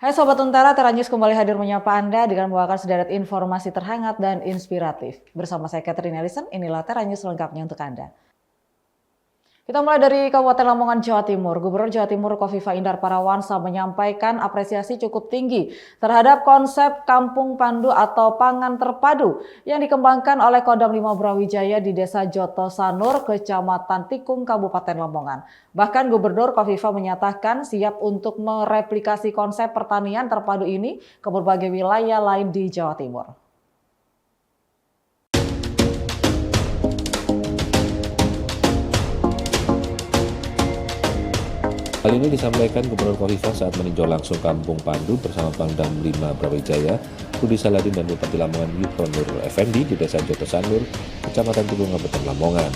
Hai Sobat Untara, Tera News kembali hadir menyapa Anda dengan membawakan sederet informasi terhangat dan inspiratif. Bersama saya Catherine Ellison, inilah Tera News lengkapnya untuk Anda. Kita mulai dari Kabupaten Lamongan, Jawa Timur. Gubernur Jawa Timur Kofifa Indar Parawansa menyampaikan apresiasi cukup tinggi terhadap konsep Kampung Pandu atau Pangan Terpadu yang dikembangkan oleh Kodam 5 Brawijaya di Desa Joto Sanur, Kecamatan Tikung, Kabupaten Lamongan. Bahkan Gubernur Kofifa menyatakan siap untuk mereplikasi konsep pertanian terpadu ini ke berbagai wilayah lain di Jawa Timur. Hal ini disampaikan Gubernur Kofifa saat meninjau langsung Kampung Pandu bersama Pangdam 5 Brawijaya, Budi Saladin dan Bupati Lamongan Yukronur Effendi di Desa Joto Sanur, Kecamatan Tikung, Kabupaten Lamongan.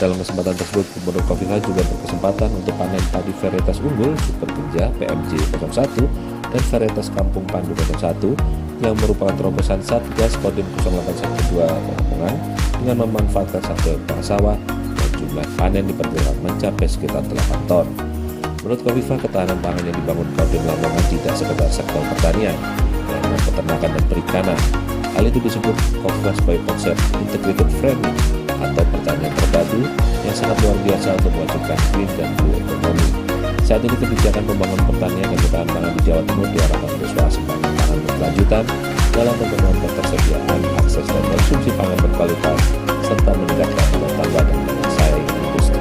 Dalam kesempatan tersebut, Gubernur Kofifa juga berkesempatan untuk panen padi varietas unggul Super Kenja PMJ 01 dan varietas Kampung Pandu 01 yang merupakan terobosan Satgas Kodim 0812 Lamongan dengan memanfaatkan 1 hektar sawah dan jumlah panen diperkirakan mencapai sekitar 8 ton. Menurut Kofifa, ketahanan pangan yang dibangun Kodim Lamongan tidak sekedar sektor pertanian, melainkan peternakan dan perikanan. Hal itu disebut Kofifa sebagai konsep integrated farming atau pertanian terpadu yang sangat luar biasa untuk mewujudkan green dan blue ekonomi. Saat ini kebijakan pembangunan pertanian dan ketahanan pangan di Jawa Timur diarahkan untuk swasembada pangan berkelanjutan dalam pemenuhan ketersediaan, akses dan konsumsi pangan berkualitas serta meningkatkan rumah tangga dan daya saing industri.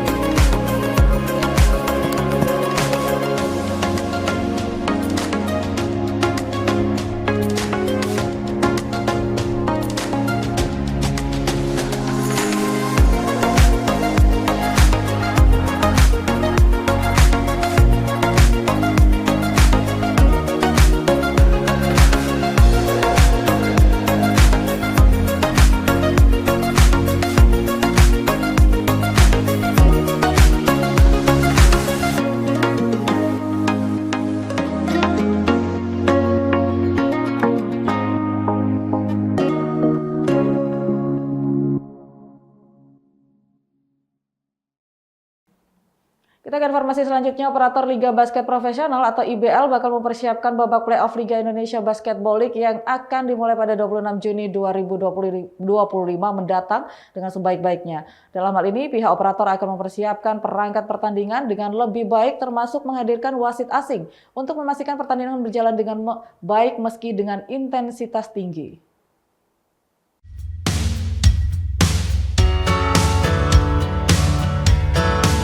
Kita ke informasi selanjutnya, operator Liga Basket Profesional atau IBL bakal mempersiapkan babak playoff Liga Indonesia Basketball League yang akan dimulai pada 26 Juni 2025 mendatang dengan sebaik-baiknya. Dalam hal ini, pihak operator akan mempersiapkan perangkat pertandingan dengan lebih baik termasuk menghadirkan wasit asing untuk memastikan pertandingan berjalan dengan baik meski dengan intensitas tinggi.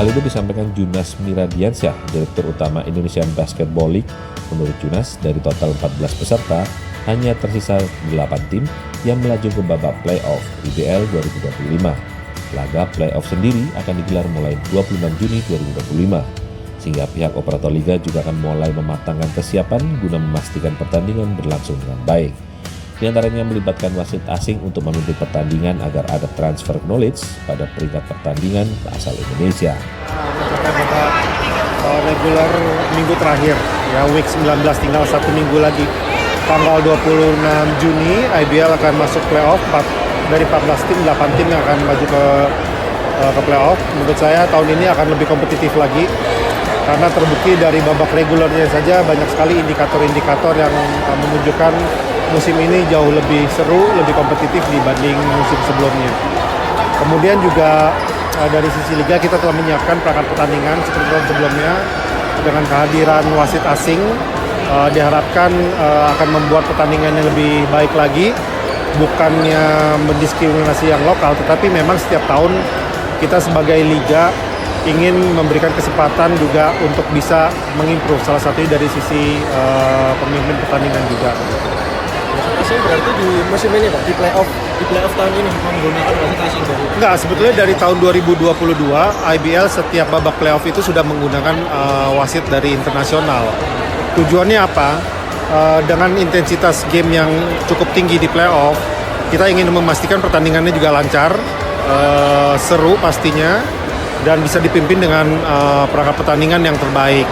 Hal itu disampaikan Junas Miradiansyah, Direktur Utama Indonesian Basketball League. Menurut Junas, dari total 14 peserta, hanya tersisa 8 tim yang melaju ke babak playoff IBL 2025. Laga playoff sendiri akan digelar mulai 26 Juni 2025, sehingga pihak operator liga juga akan mulai mematangkan kesiapan guna memastikan pertandingan berlangsung dengan baik. Di antaranya melibatkan wasit asing untuk memimpin pertandingan agar ada transfer knowledge pada peringkat pertandingan asal Indonesia. Babak regular minggu terakhir, ya week 19 tinggal 1 minggu lagi. Tanggal 26 Juni IBL akan masuk playoff, dari 14 tim 8 tim yang akan maju ke playoff. Menurut saya tahun ini akan lebih kompetitif lagi karena terbukti dari babak regulernya saja banyak sekali indikator-indikator yang menunjukkan musim ini jauh lebih seru, lebih kompetitif dibanding musim sebelumnya. Kemudian juga dari sisi liga kita telah menyiapkan perangkat pertandingan seperti tahun sebelumnya dengan kehadiran wasit asing diharapkan akan membuat pertandingan yang lebih baik lagi, bukannya mendiskriminasi yang lokal, tetapi memang setiap tahun kita sebagai liga ingin memberikan kesempatan juga untuk bisa mengimprove, salah satunya dari sisi pemimpin pertandingan juga. Asing berarti di musim ini Pak, di playoff tahun ini menggunakan wasit asing baru? Enggak, sebetulnya dari tahun 2022 IBL setiap babak playoff itu sudah menggunakan wasit dari internasional. Tujuannya apa? Dengan intensitas game yang cukup tinggi di playoff, kita ingin memastikan pertandingannya juga lancar, seru pastinya, dan bisa dipimpin dengan perangkat pertandingan yang terbaik.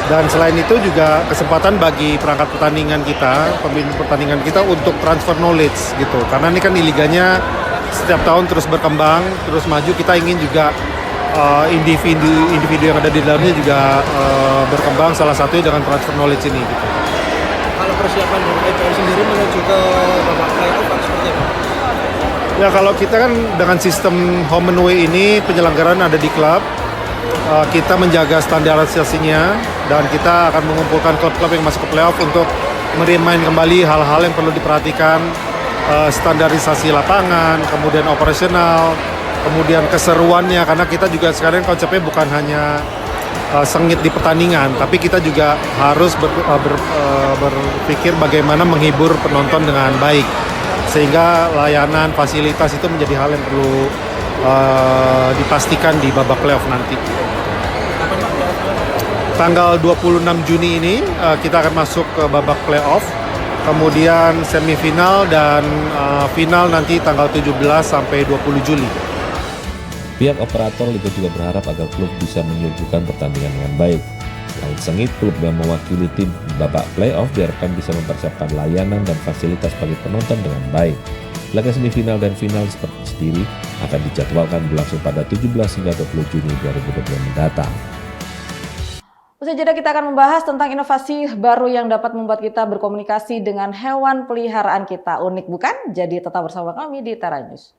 Dan selain itu juga kesempatan bagi perangkat pertandingan kita, pemimpin pertandingan kita untuk transfer knowledge gitu. Karena ini kan di liganya setiap tahun terus berkembang, terus maju. Kita ingin juga individu yang ada di dalamnya juga berkembang, salah satunya dengan transfer knowledge ini gitu. persiapan dari IPL sendiri menuju ke babak playoff atau seperti apa? Ya kalau kita kan dengan sistem home and away ini penyelenggaraan ada di klub. Kita menjaga standarisasinya dan kita akan mengumpulkan klub-klub yang masuk ke playoff untuk merimain kembali hal-hal yang perlu diperhatikan, standarisasi lapangan, kemudian operasional, kemudian keseruannya, karena kita juga sekarang konsepnya bukan hanya sengit di pertandingan, tapi kita juga harus berpikir bagaimana menghibur penonton dengan baik, sehingga layanan, fasilitas itu menjadi hal yang perlu dipastikan di babak playoff nanti. Tanggal 26 Juni ini kita akan masuk ke babak playoff, kemudian semifinal dan final nanti tanggal 17 sampai 20 Juli. Pihak operator liga juga berharap agar klub bisa menyuguhkan pertandingan dengan baik. Selain sengit, klub yang mewakili tim babak playoff diharapkan bisa mempersiapkan layanan dan fasilitas bagi penonton dengan baik. Laga semifinal dan final seperti sendiri akan dijadwalkan berlangsung pada 17 hingga 20 Juni 2022 mendatang. Usai jeda kita akan membahas tentang inovasi baru yang dapat membuat kita berkomunikasi dengan hewan peliharaan kita. Unik bukan? Jadi tetap bersama kami di Tera News.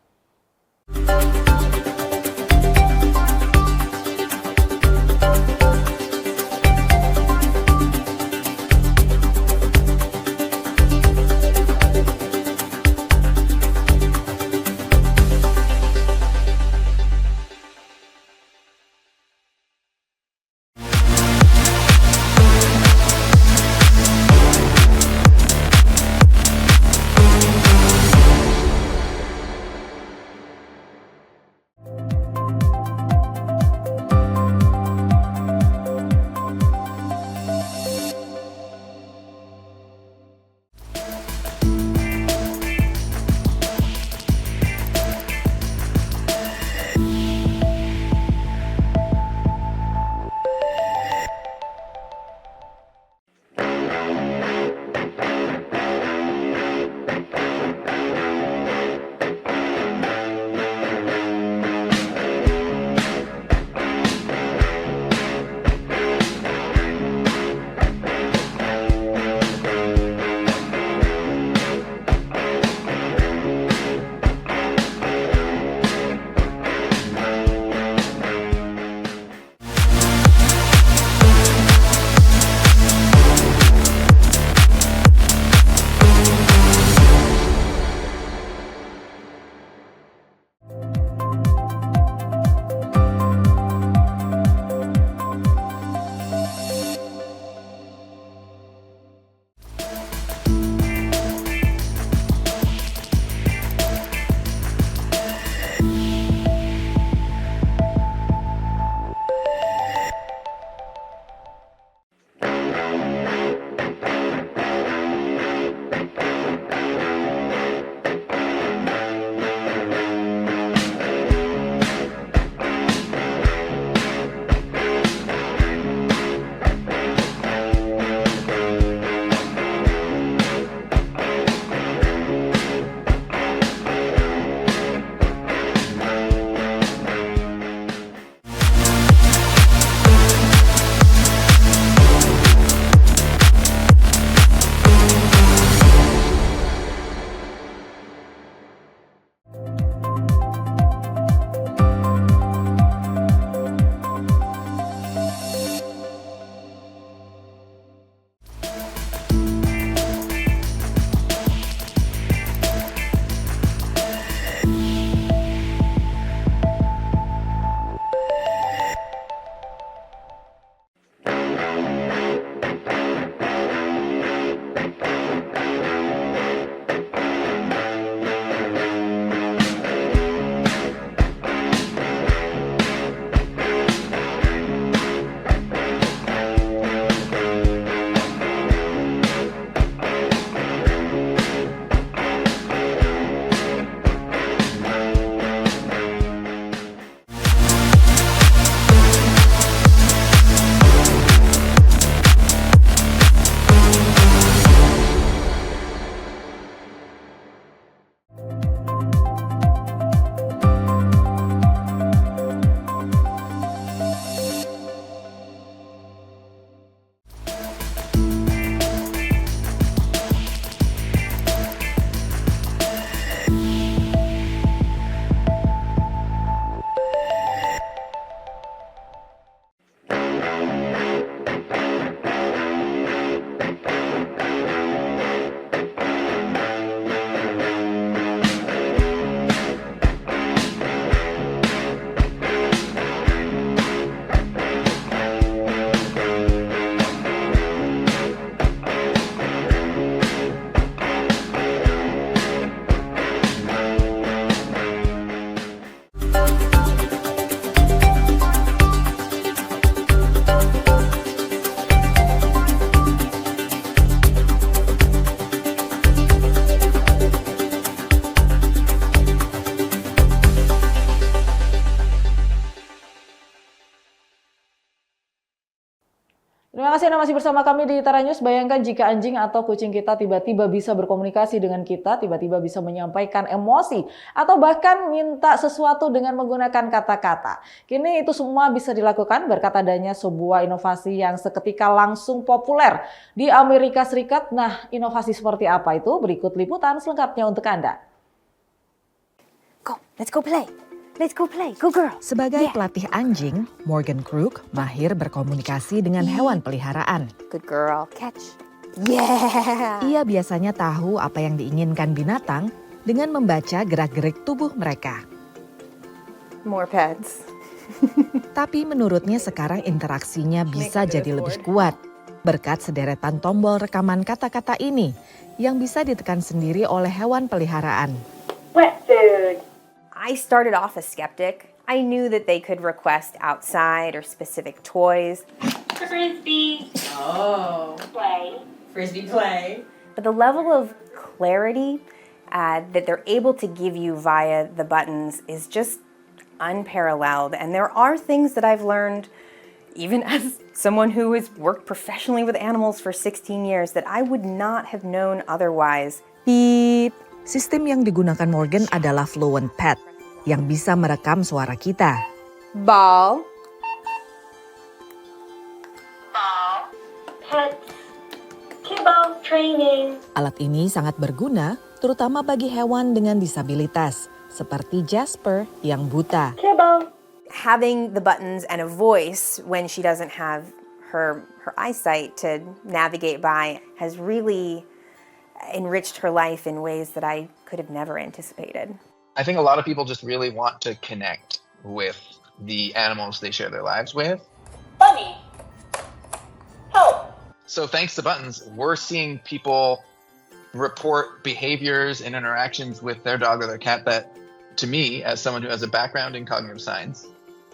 Terima kasih Anda masih bersama kami di Tera News. Bayangkan jika anjing atau kucing kita tiba-tiba bisa berkomunikasi dengan kita, tiba-tiba bisa menyampaikan emosi, atau bahkan minta sesuatu dengan menggunakan kata-kata. Kini itu semua bisa dilakukan berkat adanya sebuah inovasi yang seketika langsung populer di Amerika Serikat. Nah, inovasi seperti apa itu? Berikut liputan selengkapnya untuk Anda. Go, let's go play. Let's go play, go girl. Sebagai pelatih anjing, Morgan Crook mahir berkomunikasi dengan hewan peliharaan. Good girl, catch. Yeah. Ia biasanya tahu apa yang diinginkan binatang dengan membaca gerak-gerik tubuh mereka. More pets. Tapi menurutnya sekarang interaksinya bisa jadi lebih kuat berkat sederetan tombol rekaman kata-kata ini yang bisa ditekan sendiri oleh hewan peliharaan. Wet food. I started off a skeptic. I knew that they could request outside or specific toys. Frisbee. Oh. Play. Frisbee play. But the level of clarity that they're able to give you via the buttons is just unparalleled. And there are things that I've learned, even as someone who has worked professionally with animals for 16 years, that I would not have known otherwise. Beep. Sistem yang digunakan Morgan adalah Fluent Pet yang bisa merekam suara kita. Ball. Ball. Pets. Kibble training. Alat ini sangat berguna terutama bagi hewan dengan disabilitas seperti Jasper yang buta. Kibble. Having the buttons and a voice when she doesn't have her eyesight to navigate by has really enriched her life in ways that I could have never anticipated. I think a lot of people just really want to connect with the animals they share their lives with. Bunny. Help. So thanks to buttons, we're seeing people report behaviors and interactions with their dog or their cat that, to me, as someone who has a background in cognitive science,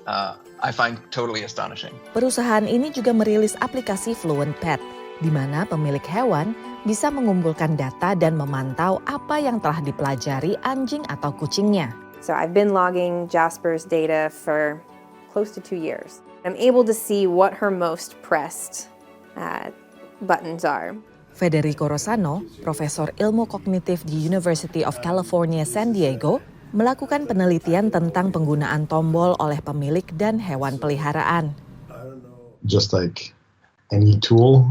I find totally astonishing. Perusahaan ini juga merilis aplikasi Fluent Pet, di mana pemilik hewan bisa mengumpulkan data dan memantau apa yang telah dipelajari anjing atau kucingnya. So I've been logging Jasper's data for close to 2 years. I'm able to see what her most pressed buttons are. Federico Rosano, profesor ilmu kognitif di University of California, San Diego, melakukan penelitian tentang penggunaan tombol oleh pemilik dan hewan peliharaan. Just like any tool,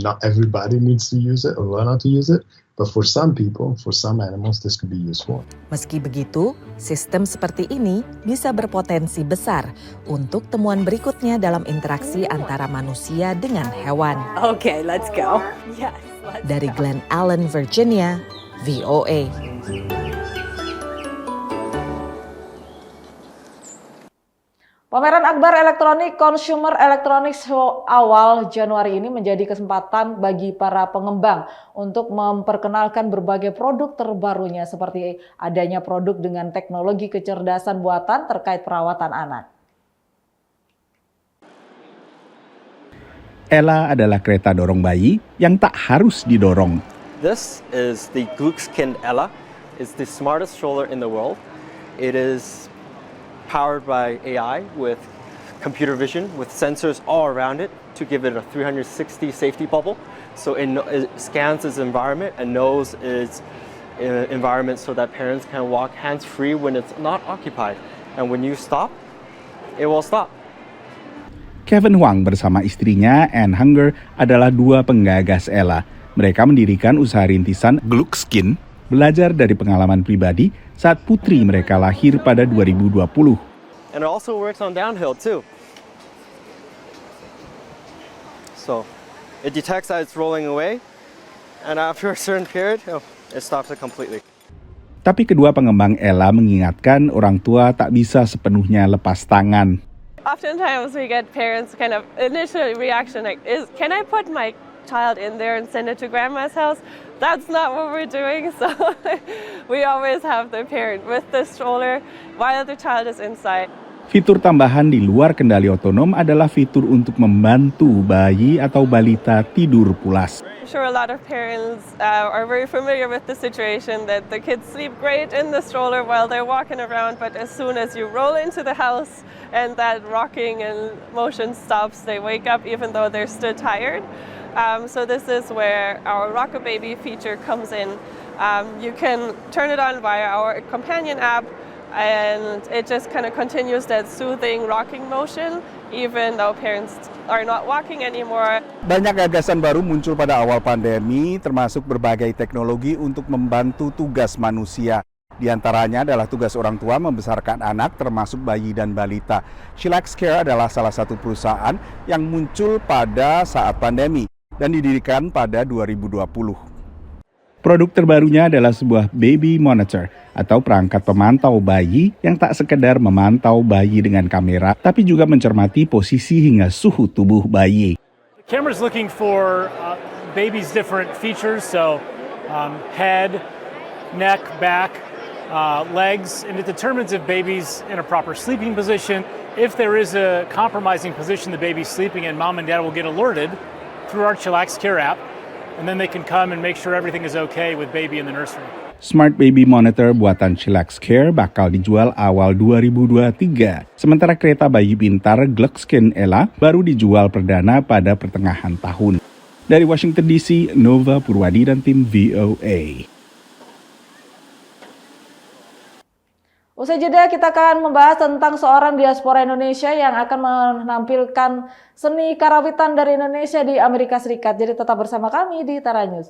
not everybody needs to use it or learn how to use it, but for some people, for some animals, this could be useful. Meski begitu, sistem seperti ini bisa berpotensi besar untuk temuan berikutnya dalam interaksi antara manusia dengan hewan. Okay, let's go. Yes. Dari Glen Allen, Virginia, VOA. Pameran Akbar Elektronik Consumer Electronics Show awal Januari ini menjadi kesempatan bagi para pengembang untuk memperkenalkan berbagai produk terbarunya seperti adanya produk dengan teknologi kecerdasan buatan terkait perawatan anak. Ella adalah kereta dorong bayi yang tak harus didorong. This is the Glückskind Ella. It's the smartest stroller in the world. It is powered by AI with computer vision with sensors all around it to give it a 360 safety bubble. So it scans its environment and knows its environment so that parents can walk hands-free when it's not occupied. And when you stop, it will stop. Kevin Huang bersama istrinya Anne Hunger adalah dua penggagas Ella. Mereka mendirikan usaha rintisan Glückskin, belajar dari pengalaman pribadi saat putri mereka lahir pada 2020. And it also works on downhill too. So it detects that it's rolling away, and after a certain period, it stops it completely. Tapi kedua pengembang Ella mengingatkan orang tua tak bisa sepenuhnya lepas tangan. Oftentimes we get parents kind of initial reaction like, can I put my child in there and send it to grandma's house? That's not what we're doing. So we always have the parent with the stroller while the child is inside. Fitur tambahan di luar kendali otonom adalah fitur untuk membantu bayi atau balita tidur pulas. I'm sure a lot of parents are very familiar with the situation that the kids sleep great in the stroller while they're walking around, but as soon as you roll into the house and that rocking and motion stops, they wake up even though they're still tired. So this is where our Rock a Baby feature comes in. You can turn it on via our companion app, and it just kind of continues that soothing rocking motion even though parents are not walking anymore. Banyak gagasan baru muncul pada awal pandemi, termasuk berbagai teknologi untuk membantu tugas manusia. Di antaranya adalah tugas orang tua membesarkan anak, termasuk bayi dan balita. Chillax Care adalah salah satu perusahaan yang muncul pada saat pandemi dan didirikan pada 2020. Produk terbarunya adalah sebuah baby monitor atau perangkat pemantau bayi yang tak sekedar memantau bayi dengan kamera, tapi juga mencermati posisi hingga suhu tubuh bayi. The camera's looking for baby's different features, so head, neck, back, legs, and it determines if baby's in a proper sleeping position. If there is a compromising position the baby's sleeping in, mom and dad will get alerted through our Chillax Care app, and then they can come and make sure everything is okay with baby in the nursery. Smart Baby Monitor buatan Chillax Care bakal dijual awal 2023. Sementara kereta bayi pintar Gluckskin Ella baru dijual perdana pada pertengahan tahun. Dari Washington DC, Nova Purwadi dan tim VOA. Usai jeda kita akan membahas tentang seorang diaspora Indonesia yang akan menampilkan seni karawitan dari Indonesia di Amerika Serikat. Jadi tetap bersama kami di Tara News.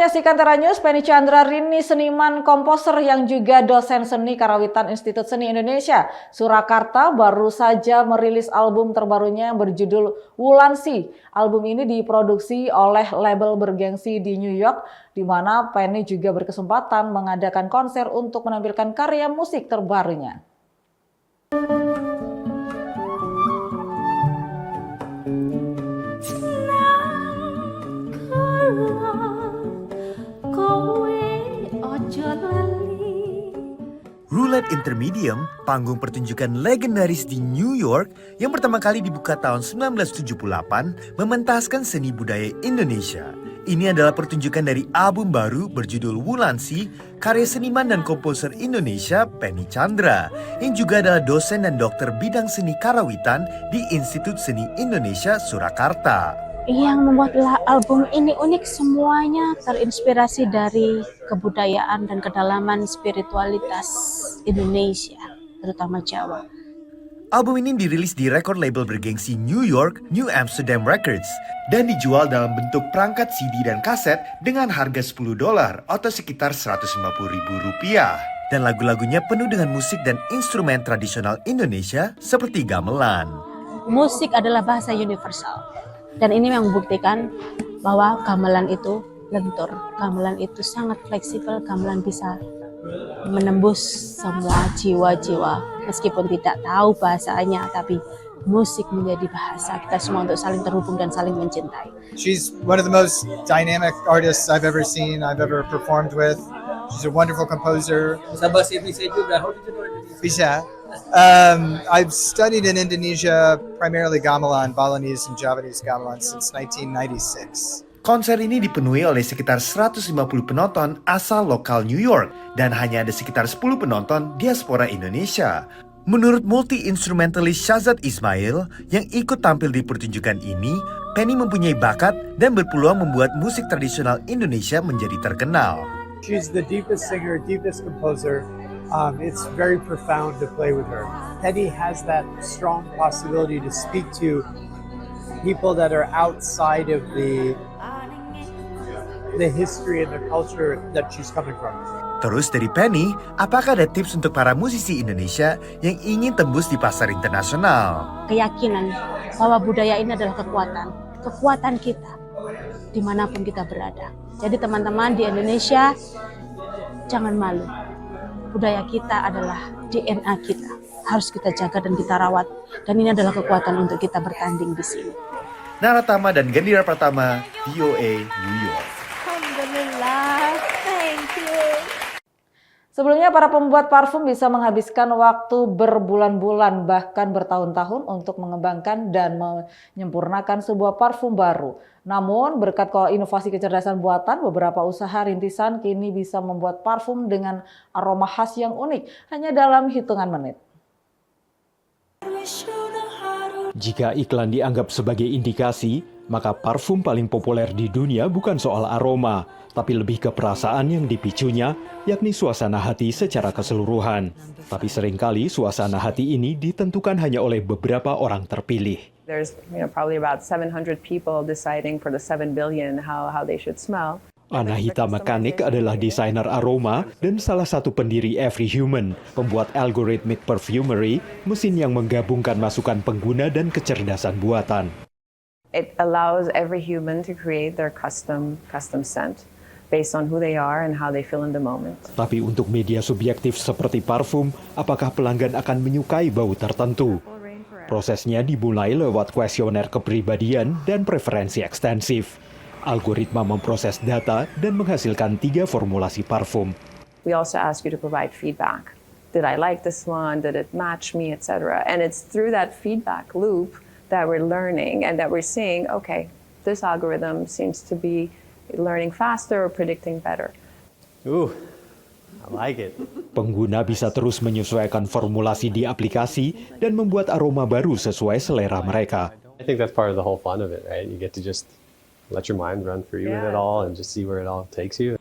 menyaksikan Tera News, Penny Chandra Rini, seniman komposer yang juga dosen seni Karawitan Institut Seni Indonesia Surakarta, baru saja merilis album terbarunya yang berjudul Wulansi. Album ini diproduksi oleh label bergengsi di New York, di mana Penny juga berkesempatan mengadakan konser untuk menampilkan karya musik terbarunya. Roulette Intermedium, panggung pertunjukan legendaris di New York yang pertama kali dibuka tahun 1978, mementaskan seni budaya Indonesia. Ini adalah pertunjukan dari album baru berjudul Wulansi, karya seniman dan komposer Indonesia Penny Chandra, yang juga adalah dosen dan dokter bidang seni Karawitan di Institut Seni Indonesia Surakarta. Yang membuat album ini unik, semuanya terinspirasi dari kebudayaan dan kedalaman spiritualitas Indonesia, terutama Jawa. Album ini dirilis di record label bergengsi New York, New Amsterdam Records, dan dijual dalam bentuk perangkat CD dan kaset dengan harga $10 atau sekitar Rp150.000. Dan lagu-lagunya penuh dengan musik dan instrumen tradisional Indonesia seperti gamelan. Musik adalah bahasa universal. Dan ini yang membuktikan bahwa gamelan itu lentur, gamelan itu sangat fleksibel, gamelan bisa menembus semua jiwa-jiwa. Meskipun tidak tahu bahasanya, tapi musik menjadi bahasa kita semua untuk saling terhubung dan saling mencintai. She's one of the most dynamic artists I've ever seen, I've ever performed with. She's a wonderful composer. Bisa bahasa Indonesia juga. How did you know Indonesia? Bisa. I've studied in Indonesia primarily gamelan, Balinese and Javanese gamelan since 1996. Konser ini dipenuhi oleh sekitar 150 penonton asal lokal New York dan hanya ada sekitar 10 penonton diaspora Indonesia. Menurut multi-instrumentalist Shazad Ismail yang ikut tampil di pertunjukan ini, Penny mempunyai bakat dan berpeluang membuat musik tradisional Indonesia menjadi terkenal. She's the deepest singer, deepest composer. It's very profound to play with her. Penny has that strong possibility to speak to people that are outside of the history and the culture that she's coming from. Terus dari Penny, apakah ada tips untuk para musisi Indonesia yang ingin tembus di pasar internasional? Keyakinan bahwa budaya ini adalah kekuatan kita dimanapun kita berada. Jadi teman-teman di Indonesia, jangan malu. Budaya kita adalah DNA kita, harus kita jaga dan kita rawat. Dan ini adalah kekuatan untuk kita bertanding di sini. Naratama dan Gendira Pratama, VOA New York. Alhamdulillah, thank you. Sebelumnya para pembuat parfum bisa menghabiskan waktu berbulan-bulan bahkan bertahun-tahun untuk mengembangkan dan menyempurnakan sebuah parfum baru. Namun berkat inovasi kecerdasan buatan, beberapa usaha rintisan kini bisa membuat parfum dengan aroma khas yang unik hanya dalam hitungan menit. Jika iklan dianggap sebagai indikasi, maka parfum paling populer di dunia bukan soal aroma, tapi lebih ke perasaan yang dipicunya, yakni suasana hati secara keseluruhan. Tapi seringkali suasana hati ini ditentukan hanya oleh beberapa orang terpilih. There's probably about 700 people deciding for the 7 billion how they should smell. Anahita Mekanik adalah desainer aroma dan salah satu pendiri Every Human, pembuat algorithmic perfumery, mesin yang menggabungkan masukan pengguna dan kecerdasan buatan. It allows every human to create their custom scent based on who they are and how they feel in the moment. Tapi untuk media subjektif seperti parfum, apakah pelanggan akan menyukai bau tertentu? Prosesnya dimulai lewat kuesioner kepribadian dan preferensi ekstensif. Algoritma memproses data dan menghasilkan 3 formulasi parfum. We also ask you to provide feedback. Did I like this one? Did it match me, etc. And it's through that feedback loop that we're learning and that we're seeing, okay, this algorithm seems to be learning faster or predicting better. I like it. Pengguna bisa terus menyesuaikan formulasi di aplikasi dan membuat aroma baru sesuai selera mereka. I think that's part of the whole fun of it, right? You get to just let your mind run free with it all and just see where it all takes you.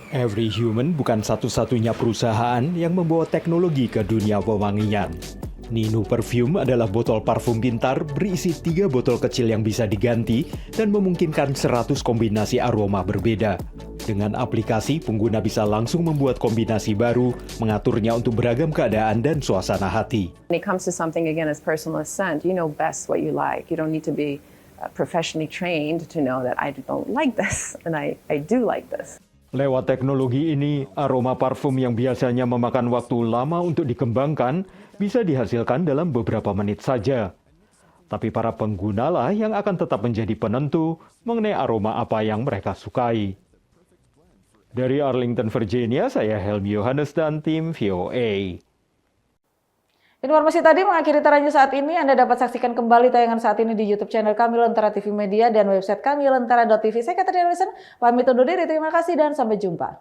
Every Human bukan satu-satunya perusahaan yang membawa teknologi ke dunia pewangian. Ninu Perfume adalah botol parfum pintar berisi 3 botol kecil yang bisa diganti dan memungkinkan 100 kombinasi aroma berbeda. Dengan aplikasi, pengguna bisa langsung membuat kombinasi baru, mengaturnya untuk beragam keadaan dan suasana hati. When it comes to something, again, as personal as scent, you know best what you like. You don't need to be professionally trained to know that I don't like this, and I do like this. Lewat teknologi ini, aroma parfum yang biasanya memakan waktu lama untuk dikembangkan bisa dihasilkan dalam beberapa menit saja. Tapi para pengguna lah yang akan tetap menjadi penentu mengenai aroma apa yang mereka sukai. Dari Arlington, Virginia, saya Helmi Yohanes dan tim VOA. Informasi tadi mengakhiri Tera News saat ini. Anda dapat saksikan kembali tayangan saat ini di YouTube channel kami Lentera TV Media dan website kami lentera.tv. Saya Katrina Nelson, pamit undur diri. Terima kasih dan sampai jumpa.